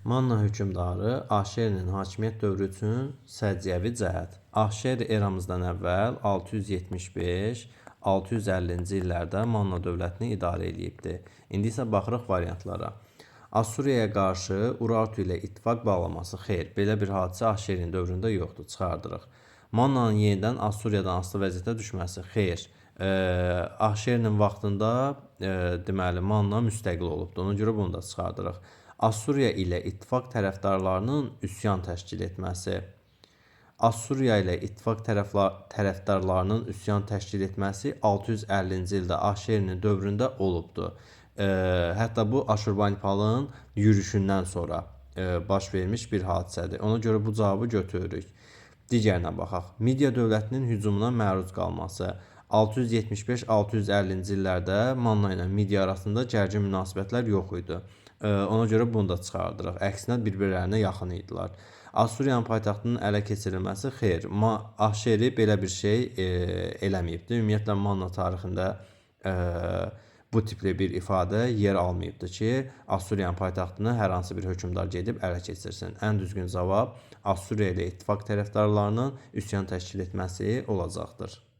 Manna hökmdarı Ahşerinin hakimiyyət dövrü üçün səciyyəvi cəhət. Ahşer eramızdan əvvəl 675-650-ci illərdə Manna dövlətini idarə edibdi. İndi isə baxırıq variantlara. Assuriyaya qarşı Urartu ilə ittifaq bağlaması. Xeyr, belə bir hadisə Ahşerin dövründə yoxdur, çıxardırıq. Mannanın yenidən Assuriyadan asılı vəziyyətə düşməsi. Xeyr, Ahşerinin vaxtında deməli Manna müstəqil olubdu. Ona görə bunu da çıxardırıq. Assuriya ilə ittifaq tərəfdarlarının üsyan təşkil etməsi. Assuriya ilə ittifaq tərəfdarlarının üsyan təşkil etməsi 650-ci ildə Ahşerinin dövründə olubdu. Hətta bu Aşurbanipalın yürüşündən sonra baş vermiş bir hadisədir. Ona görə bu cavabı götürürük. Digərinə baxaq. Midiya dövlətinin hücumuna məruz qalması. 675-650-ci illərdə Manna ilə Midiya arasında gərgin münasibətlər yox idi. Ona görə bunu da çıxardırıq. Əksinə bir-birlərinə yaxın idilər. Assuriyanın paytaxtının ələ keçirilməsi. Xeyr, Ahşeri belə bir şey eləməyibdi. Ümumiyyətlə Manna tarixində bu tipli bir ifadə yer almayıbdı ki, Assuriyanın paytaxtını hər hansı bir hökmdar gedib ələ keçirsin. Ən düzgün cavab Assuriya ilə ittifaq tərəfdarlarının üsyan təşkil etməsi olacaqdır.